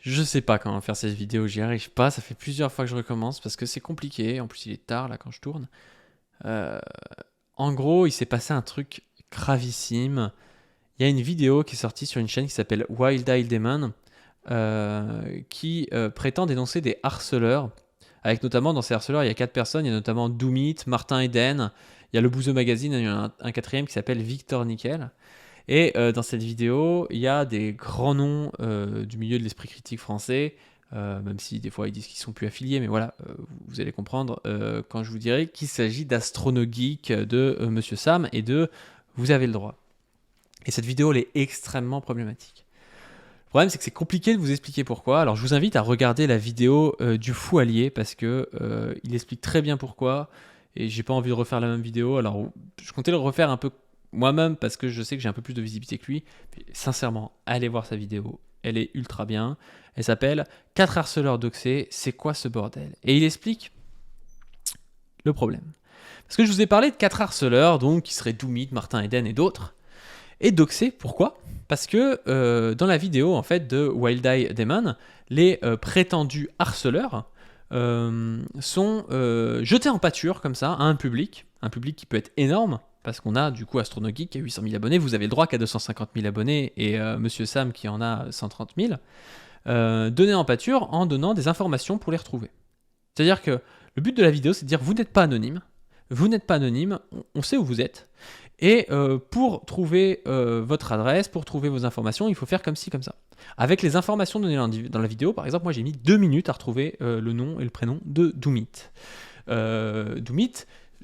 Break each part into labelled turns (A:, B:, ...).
A: Je sais pas comment faire cette vidéo, j'y arrive pas, ça fait plusieurs fois que je recommence parce que c'est compliqué, en plus il est tard là quand je tourne. Euh, En gros, il s'est passé un truc gravissime. Il y a une vidéo qui est sortie sur une chaîne qui s'appelle Wild Eye Demon qui prétend dénoncer des harceleurs. Avec notamment dans ces harceleurs, il y a 4 personnes, il y a notamment Doomit, Martin Eden, il y a le Bouzeux Magazine, et il y a un quatrième qui s'appelle Victor Nickel. Et dans cette vidéo, il y a des grands noms du milieu de l'esprit critique français, même si des fois ils disent qu'ils sont plus affiliés, mais voilà, vous allez comprendre quand je vous dirai qu'il s'agit d'Astronogeek, de Monsieur Sam et de Vous avez le droit. Et cette vidéo, elle est extrêmement problématique. Le problème, c'est que c'est compliqué de vous expliquer pourquoi. Alors je vous invite à regarder la vidéo du fou allié, parce que il explique très bien pourquoi, et j'ai pas envie de refaire la même vidéo. Alors je comptais le refaire un peu moi-même parce que je sais que j'ai un peu plus de visibilité que lui. Mais sincèrement, allez voir sa vidéo, elle est ultra bien. Elle s'appelle 4 harceleurs doxés, c'est quoi ce bordel? Et il explique le problème. Parce que je vous ai parlé de 4 harceleurs, donc qui seraient Doomit, Martin Eden et d'autres. Et doxés, pourquoi? Parce que dans la vidéo en fait de Wild Eye Demon, les prétendus harceleurs sont jetés en pâture comme ça à un public qui peut être énorme, parce qu'on a du coup Astronogeek qui a 800 000 abonnés, vous avez le droit qu'à 250 000 abonnés, et Monsieur Sam qui en a 130 000, donnés en pâture en donnant des informations pour les retrouver. C'est-à-dire que le but de la vidéo, c'est de dire vous n'êtes pas anonyme, on sait où vous êtes, et pour trouver votre adresse, pour trouver vos informations, il faut faire comme ci, comme ça. Avec les informations données dans la vidéo, par exemple, moi j'ai mis 2 minutes à retrouver le nom et le prénom de Doomit. Doomit,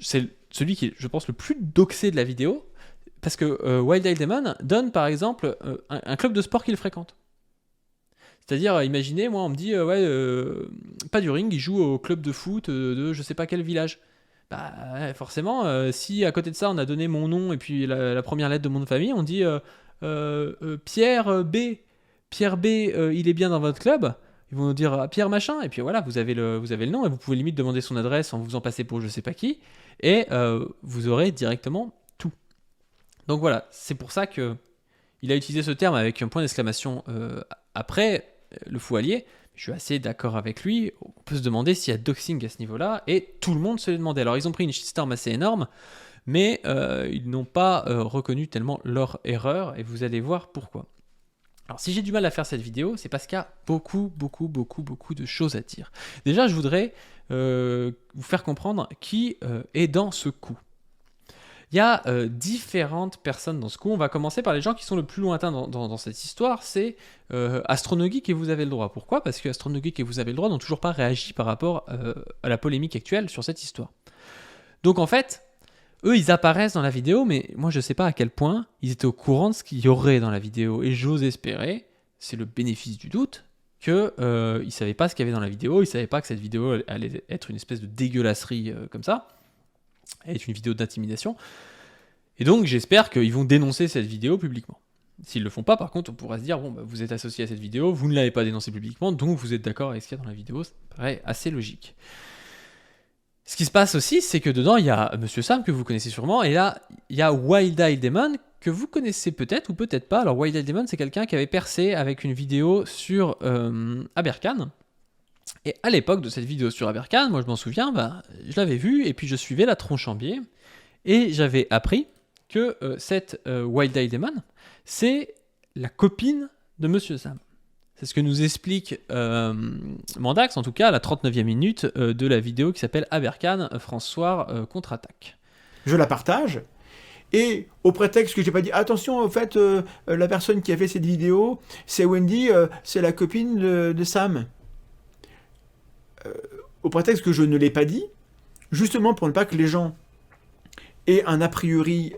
A: c'est celui qui est, je pense, le plus doxé de la vidéo, parce que Wild Eye Demon donne par exemple un club de sport qu'il fréquente. C'est-à-dire, imaginez, moi on me dit, pas du ring, il joue au club de foot de je sais pas quel village. Bah forcément, si à côté de ça on a donné mon nom et puis la première lettre de mon nom de famille, on dit Pierre B. Pierre B, il est bien dans votre club. Ils vont nous dire Pierre machin, et puis voilà, vous avez le nom, et vous pouvez limite demander son adresse en vous en passer pour je sais pas qui, et vous aurez directement tout. Donc voilà, c'est pour ça que il a utilisé ce terme avec un point d'exclamation après le fou allié. Je suis assez d'accord avec lui. On peut se demander s'il y a doxing à ce niveau-là, et tout le monde se l'est demandé. Alors ils ont pris une shitstorm assez énorme, mais ils n'ont pas reconnu tellement leur erreur, et vous allez voir pourquoi. Alors si j'ai du mal à faire cette vidéo, c'est parce qu'il y a beaucoup de choses à dire. Déjà, je voudrais vous faire comprendre qui est dans ce coup. Il y a différentes personnes dans ce coup. On va commencer par les gens qui sont le plus lointains dans cette histoire. C'est Astronogeek et Vous avez le droit. Pourquoi? Parce que Astronogeek et Vous avez le droit n'ont toujours pas réagi par rapport à la polémique actuelle sur cette histoire. Donc en fait, eux ils apparaissent dans la vidéo, mais moi je sais pas à quel point ils étaient au courant de ce qu'il y aurait dans la vidéo. Et j'ose espérer, c'est le bénéfice du doute, qu'ils ne savaient pas ce qu'il y avait dans la vidéo. Ils ne savaient pas que cette vidéo allait être une espèce de dégueulasserie comme ça. Est une vidéo d'intimidation. Et donc j'espère qu'ils vont dénoncer cette vidéo publiquement. S'ils le font pas, par contre, on pourra se dire bon, bah, vous êtes associé à cette vidéo, vous ne l'avez pas dénoncée publiquement, donc vous êtes d'accord avec ce qu'il y a dans la vidéo. Ça paraît assez logique. Ce qui se passe aussi, c'est que dedans, il y a Monsieur Sam, que vous connaissez sûrement, et là, il y a Wild Eye Demon, que vous connaissez peut-être ou peut-être pas. Alors Wild Eye Demon, c'est quelqu'un qui avait percé avec une vidéo sur Aberkan. Et à l'époque de cette vidéo sur Aberkan, moi je m'en souviens, bah, je l'avais vu, et puis je suivais la tronche en biais, et j'avais appris que cette Wild Eye Demon, c'est la copine de Monsieur Sam. C'est ce que nous explique Mandax, en tout cas à la 39e minute de la vidéo qui s'appelle Aberkan, François contre-attaque.
B: Je la partage, et au prétexte que j'ai pas dit attention, au fait, la personne qui a fait cette vidéo, c'est Wendy, c'est la copine de Sam. Au prétexte que je ne l'ai pas dit, justement pour ne pas que les gens aient un a priori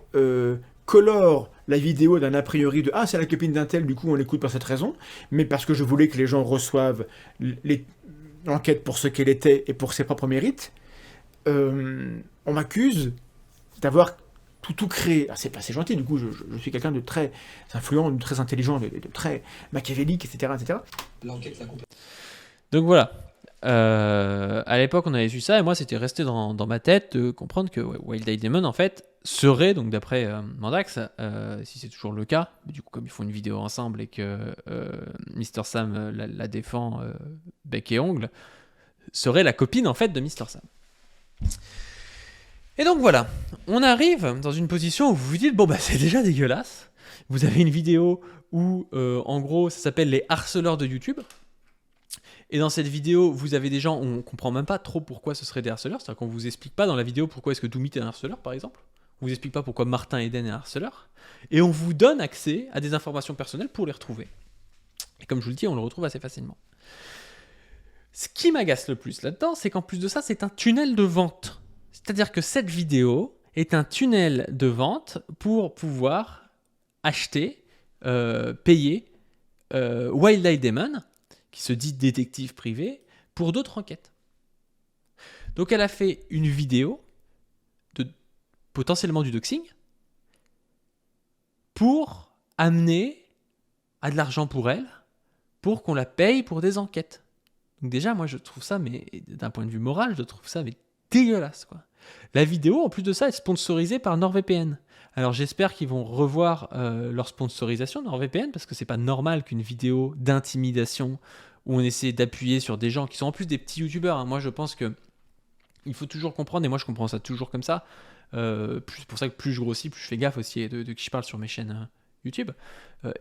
B: colore la vidéo d'un a priori de ah c'est la copine d'un tel, du coup on l'écoute pour cette raison, mais parce que je voulais que les gens reçoivent l'enquête pour ce qu'elle était et pour ses propres mérites, on m'accuse d'avoir tout créé. Ah, c'est gentil, du coup je suis quelqu'un de très influent, de très intelligent, de très machiavélique, etc. etc.
A: Donc voilà. À l'époque, on avait vu ça, et moi, c'était resté dans ma tête de comprendre que Wild Eye Demon, en fait, serait, donc d'après Mandax, si c'est toujours le cas, mais du coup, comme ils font une vidéo ensemble et que Mister Sam la défend bec et ongle, serait la copine, en fait, de Mister Sam. Et donc voilà, on arrive dans une position où vous vous dites, bon bah c'est déjà dégueulasse. Vous avez une vidéo où, en gros, ça s'appelle les harceleurs de YouTube. Et dans cette vidéo, vous avez des gens où on comprend même pas trop pourquoi ce serait des harceleurs. C'est-à-dire qu'on vous explique pas dans la vidéo pourquoi est-ce que Doomit est un harceleur, par exemple. On vous explique pas pourquoi Martin Eden est un harceleur. Et on vous donne accès à des informations personnelles pour les retrouver. Et comme je vous le dis, on le retrouve assez facilement. Ce qui m'agace le plus là-dedans, c'est qu'en plus de ça, c'est un tunnel de vente. C'est-à-dire que cette vidéo est un tunnel de vente pour pouvoir acheter, payer Wild Eye Demon, qui se dit détective privé, pour d'autres enquêtes. Donc elle a fait une vidéo de potentiellement du doxing pour amener à de l'argent pour elle, pour qu'on la paye pour des enquêtes. Donc déjà, moi je trouve ça, mais d'un point de vue moral, je trouve ça mais dégueulasse, quoi. La vidéo, en plus de ça, est sponsorisée par NordVPN. Alors j'espère qu'ils vont revoir leur sponsorisation NordVPN, parce que c'est pas normal qu'une vidéo d'intimidation où on essaie d'appuyer sur des gens qui sont en plus des petits youtubeurs. Moi je pense que il faut toujours comprendre, et moi je comprends ça toujours comme ça. C'est pour ça que plus je grossis, plus je fais gaffe aussi de qui je parle sur mes chaînes YouTube.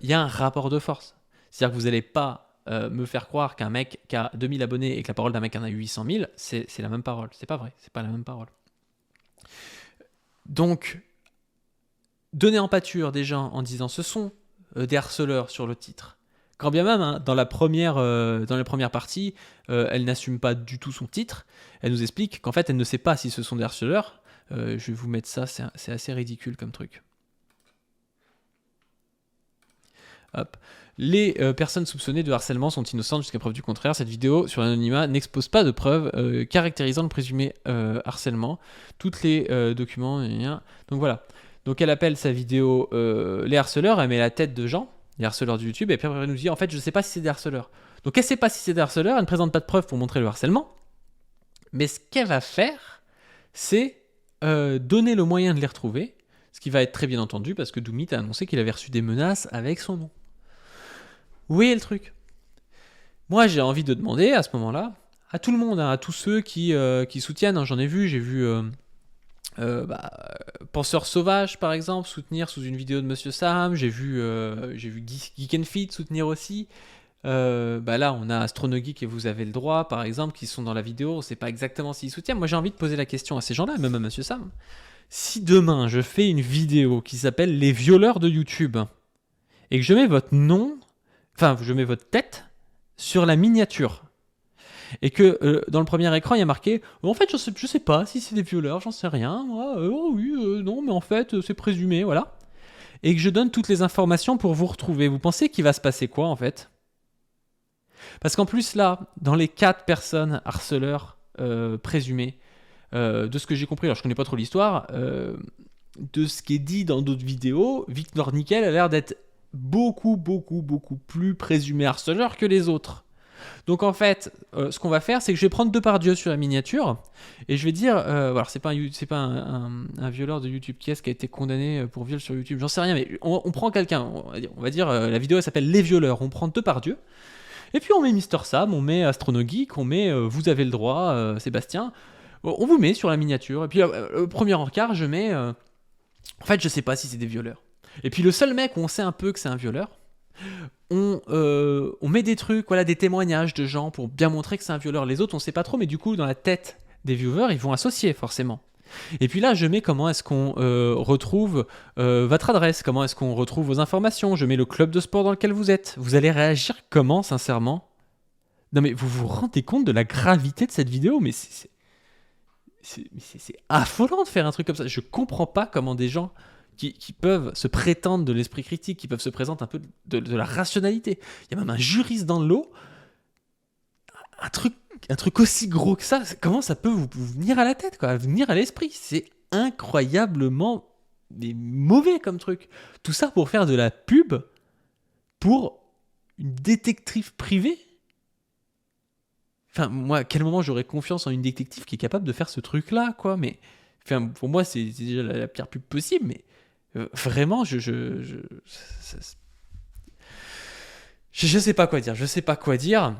A: Il y a un rapport de force. C'est-à-dire que vous n'allez pas me faire croire qu'un mec qui a 2000 abonnés et que la parole d'un mec qui en a 800 000, c'est la même parole. C'est pas vrai, c'est pas la même parole. Donc, donner en pâture des gens en disant ce sont des harceleurs sur le titre. Quand bien même, hein, dans la première partie, elle n'assume pas du tout son titre. Elle nous explique qu'en fait, elle ne sait pas si ce sont des harceleurs. Je vais vous mettre ça, c'est assez ridicule comme truc. Hop. Les personnes soupçonnées de harcèlement sont innocentes jusqu'à preuve du contraire. Cette vidéo sur l'anonymat n'expose pas de preuves caractérisant le présumé harcèlement. Toutes les documents... Donc voilà. Donc elle appelle sa vidéo les harceleurs, elle met la tête de gens, les harceleurs du YouTube, et puis après elle nous dit en fait je sais pas si c'est des harceleurs. Donc elle sait pas si c'est des harceleurs, elle ne présente pas de preuves pour montrer le harcèlement. Mais ce qu'elle va faire, c'est donner le moyen de les retrouver, ce qui va être très bien entendu parce que Doomit a annoncé qu'il avait reçu des menaces avec son nom. Vous voyez le truc ? Moi, j'ai envie de demander à ce moment-là, à tout le monde, hein, à tous ceux qui soutiennent, hein, j'ai vu Penseur Sauvage, par exemple, soutenir sous une vidéo de Monsieur Sam, j'ai vu Geek and Fit soutenir aussi. Là, on a Astronogeek et Vous avez le droit, par exemple, qui sont dans la vidéo, on ne sait pas exactement s'ils soutiennent. Moi, j'ai envie de poser la question à ces gens-là, même à Monsieur Sam. Si demain, je fais une vidéo qui s'appelle « Les violeurs de YouTube » et que je mets votre nom... Enfin, je mets votre tête sur la miniature. Et que dans le premier écran, il y a marqué en fait, je sais pas si c'est des violeurs, j'en sais rien. Moi, non, mais en fait, c'est présumé, voilà. Et que je donne toutes les informations pour vous retrouver. Vous pensez qu'il va se passer quoi, en fait ? Parce qu'en plus, là, dans les 4 personnes harceleurs présumés, de ce que j'ai compris, alors je connais pas trop l'histoire, de ce qui est dit dans d'autres vidéos, Victor Nickel a l'air d'être beaucoup plus présumé harceleur que les autres. Donc en fait, ce qu'on va faire, c'est que je vais prendre Depardieu sur la miniature et je vais dire, alors c'est pas un violeur de YouTube qui a été condamné pour viol sur YouTube, j'en sais rien, mais on prend quelqu'un, on va dire la vidéo elle s'appelle Les violeurs, on prend Depardieu et puis on met Mister Sam, on met Astronogeek, on met Vous avez le droit, Sébastien, on vous met sur la miniature et puis le premier encart je mets, en fait je sais pas si c'est des violeurs. Et puis le seul mec où on sait un peu que c'est un violeur, on met des trucs, voilà, des témoignages de gens pour bien montrer que c'est un violeur. Les autres, on sait pas trop, mais du coup, dans la tête des viewers, ils vont associer forcément. Et puis là, je mets comment est-ce qu'on retrouve votre adresse, comment est-ce qu'on retrouve vos informations. Je mets le club de sport dans lequel vous êtes. Vous allez réagir comment, sincèrement ? Non mais vous vous rendez compte de la gravité de cette vidéo ? Mais c'est affolant de faire un truc comme ça. Je comprends pas comment des gens qui peuvent se prétendre de l'esprit critique, qui peuvent se présenter un peu de la rationalité. Il y a même un juriste dans le lot. Un truc aussi gros que ça, comment ça peut vous venir à la tête, quoi, venir à l'esprit ? C'est incroyablement mauvais comme truc. Tout ça pour faire de la pub pour une détective privée ? Enfin, moi, à quel moment j'aurais confiance en une détective qui est capable de faire ce truc-là, quoi? Mais enfin, pour moi, c'est déjà la pire pub possible, mais vraiment, je sais pas quoi dire. Je sais pas quoi dire.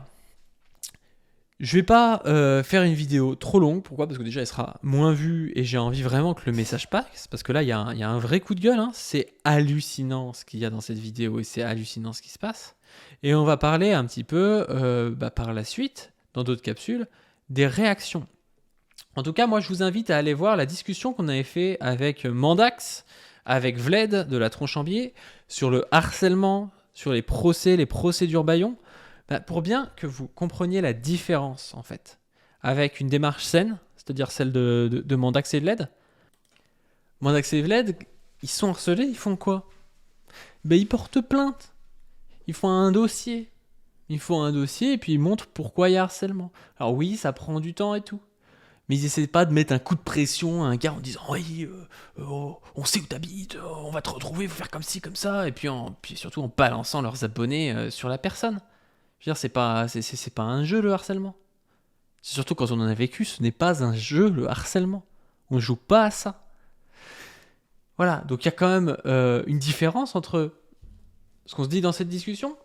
A: Je vais pas faire une vidéo trop longue. Pourquoi? Parce que déjà, elle sera moins vue et j'ai envie vraiment que le message passe. Parce que là, il y a un vrai coup de gueule, hein. C'est hallucinant ce qu'il y a dans cette vidéo et c'est hallucinant ce qui se passe. Et on va parler un petit peu par la suite, dans d'autres capsules, des réactions. En tout cas, moi, je vous invite à aller voir la discussion qu'on avait fait avec Mandax, avec Vled de la Tronche en Biais, sur le harcèlement, sur les procès, les procédures Bayon, pour bien que vous compreniez la différence, en fait, avec une démarche saine, c'est-à-dire celle de Mandax et Vled. Mandax et Vled, ils sont harcelés, ils font quoi? Ils portent plainte. Ils font un dossier. Ils font un dossier et puis ils montrent pourquoi il y a harcèlement. Alors oui, ça prend du temps et tout. Mais ils essaient pas de mettre un coup de pression à un gars en disant oui, on sait où t'habites, on va te retrouver, faut faire comme ci, comme ça. Et puis, surtout en balançant leurs abonnés sur la personne. Je veux dire, c'est pas un jeu le harcèlement. C'est surtout quand on en a vécu, ce n'est pas un jeu le harcèlement. On joue pas à ça. Voilà, donc il y a quand même une différence entre ce qu'on se dit dans cette discussion,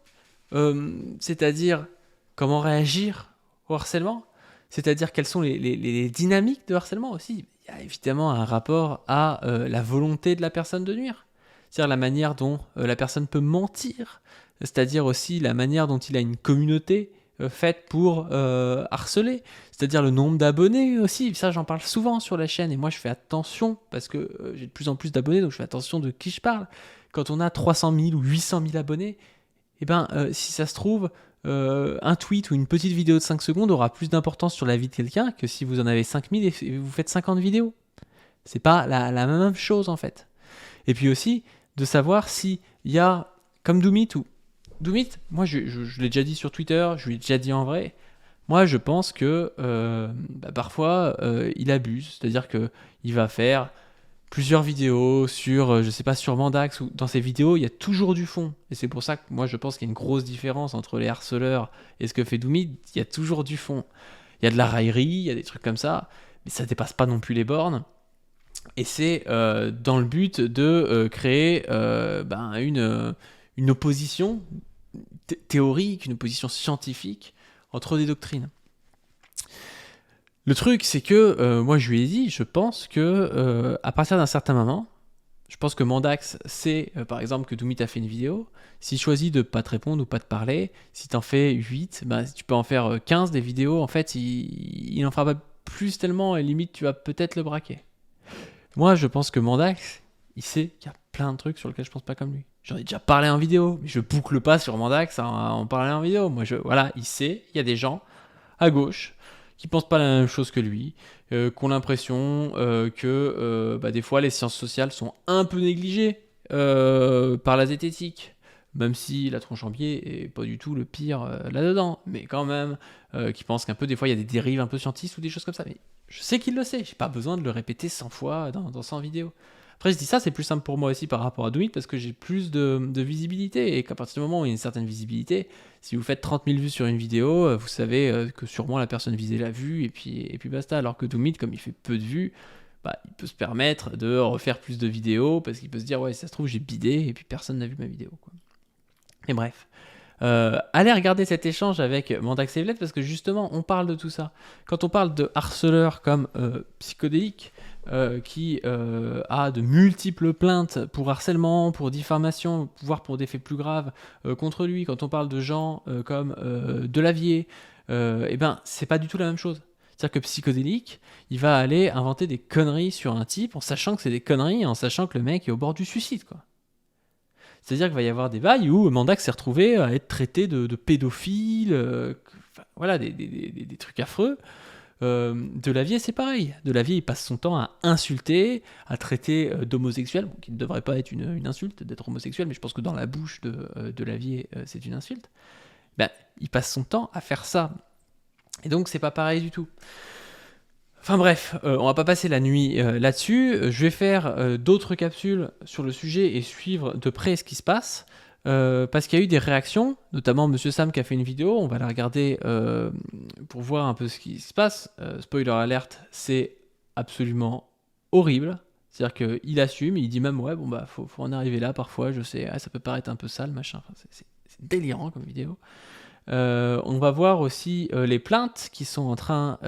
A: c'est-à-dire comment réagir au harcèlement, c'est-à-dire quelles sont les dynamiques de harcèlement aussi. Il y a évidemment un rapport à la volonté de la personne de nuire, c'est-à-dire la manière dont la personne peut mentir, c'est-à-dire aussi la manière dont il a une communauté faite pour harceler, c'est-à-dire le nombre d'abonnés aussi. Ça, j'en parle souvent sur la chaîne et moi je fais attention parce que j'ai de plus en plus d'abonnés, donc je fais attention de qui je parle. Quand on a 300 000 ou 800 000 abonnés, si ça se trouve, un tweet ou une petite vidéo de 5 secondes aura plus d'importance sur la vie de quelqu'un que si vous en avez 5000 et vous faites 50 vidéos. C'est pas la même chose en fait. Et puis aussi, de savoir s'il y a, comme Doomit, moi je l'ai déjà dit sur Twitter, je lui ai déjà dit en vrai, moi je pense que parfois il abuse, c'est-à-dire qu'il va faire plusieurs vidéos sur, je sais pas, sur Mandax, ou dans ces vidéos, il y a toujours du fond. Et c'est pour ça que moi, je pense qu'il y a une grosse différence entre les harceleurs et ce que fait Doomit. Il y a toujours du fond. Il y a de la raillerie, il y a des trucs comme ça, mais ça dépasse pas non plus les bornes. Et c'est dans le but de créer une opposition théorique, une opposition scientifique entre des doctrines. Le truc, c'est que moi, je lui ai dit, je pense que à partir d'un certain moment, je pense que Mandax sait, par exemple, que Doomit a fait une vidéo. S'il choisit de pas te répondre ou pas te parler, si t'en fais 8, tu peux en faire 15 des vidéos. En fait, il en fera pas plus tellement, et limite, tu vas peut-être le braquer. Moi, je pense que Mandax, il sait qu'il y a plein de trucs sur lesquels je pense pas comme lui. J'en ai déjà parlé en vidéo, mais je boucle pas sur Mandax en parler en vidéo. Moi, voilà, il sait, il y a des gens à gauche qui pensent pas la même chose que lui, qui ont l'impression que des fois les sciences sociales sont un peu négligées par la zététique, même si la Tronche en Biais est pas du tout le pire là-dedans, mais quand même, qui pensent qu'un peu des fois il y a des dérives un peu scientifiques ou des choses comme ça. Mais je sais qu'il le sait, j'ai pas besoin de le répéter 100 fois dans 100 vidéos. Après, je dis ça, c'est plus simple pour moi aussi par rapport à Doomit parce que j'ai plus de visibilité et qu'à partir du moment où il y a une certaine visibilité, si vous faites 30 000 vues sur une vidéo, vous savez que sûrement la personne visée l'a vue et puis basta. Alors que Doomit, comme il fait peu de vues, il peut se permettre de refaire plus de vidéos parce qu'il peut se dire ouais, si ça se trouve, j'ai bidé et puis personne n'a vu ma vidéo, quoi. Et bref. Allez regarder cet échange avec Mandax et Vled parce que justement on parle de tout ça. Quand on parle de harceleurs comme psychodélique qui a de multiples plaintes pour harcèlement, pour diffamation, voire pour des faits plus graves contre lui, quand on parle de gens comme Delavier, c'est pas du tout la même chose. C'est-à-dire que psychodélique, il va aller inventer des conneries sur un type en sachant que c'est des conneries, en sachant que le mec est au bord du suicide, quoi. C'est-à-dire qu'il va y avoir des bails où Mandax s'est retrouvé à être traité de pédophile, voilà, des trucs affreux. Delavier, c'est pareil. Delavier, il passe son temps à insulter, à traiter d'homosexuel, qui ne devrait pas être une insulte d'être homosexuel, mais je pense que dans la bouche de Delavier, c'est une insulte. Il passe son temps à faire ça. Et donc, c'est pas pareil du tout. Enfin bref, on va pas passer la nuit là-dessus. Je vais faire d'autres capsules sur le sujet et suivre de près ce qui se passe. parce qu'il y a eu des réactions, notamment Monsieur Sam qui a fait une vidéo, on va la regarder pour voir un peu ce qui se passe. Spoiler alerte, c'est absolument horrible. C'est-à-dire qu'il assume, il dit même ouais bon bah faut en arriver là parfois, je sais, ça peut paraître un peu sale, machin, enfin, c'est délirant comme vidéo. On va voir aussi les plaintes qui sont en train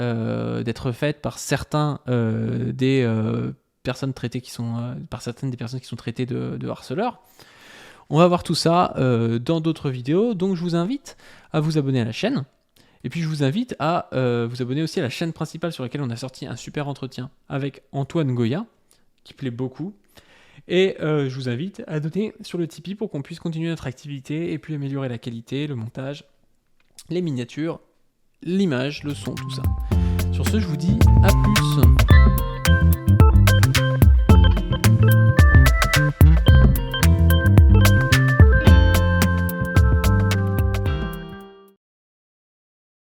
A: d'être faites par certains des personnes traitées qui sont par certaines des personnes qui sont traitées de harceleurs. On va voir tout ça dans d'autres vidéos, donc je vous invite à vous abonner à la chaîne. Et puis je vous invite à vous abonner aussi à la chaîne principale sur laquelle on a sorti un super entretien avec Antoine Goya, qui plaît beaucoup. Et je vous invite à donner sur le Tipeee pour qu'on puisse continuer notre activité et puis améliorer la qualité, le montage, les miniatures, l'image, le son, tout ça. Sur ce, je vous dis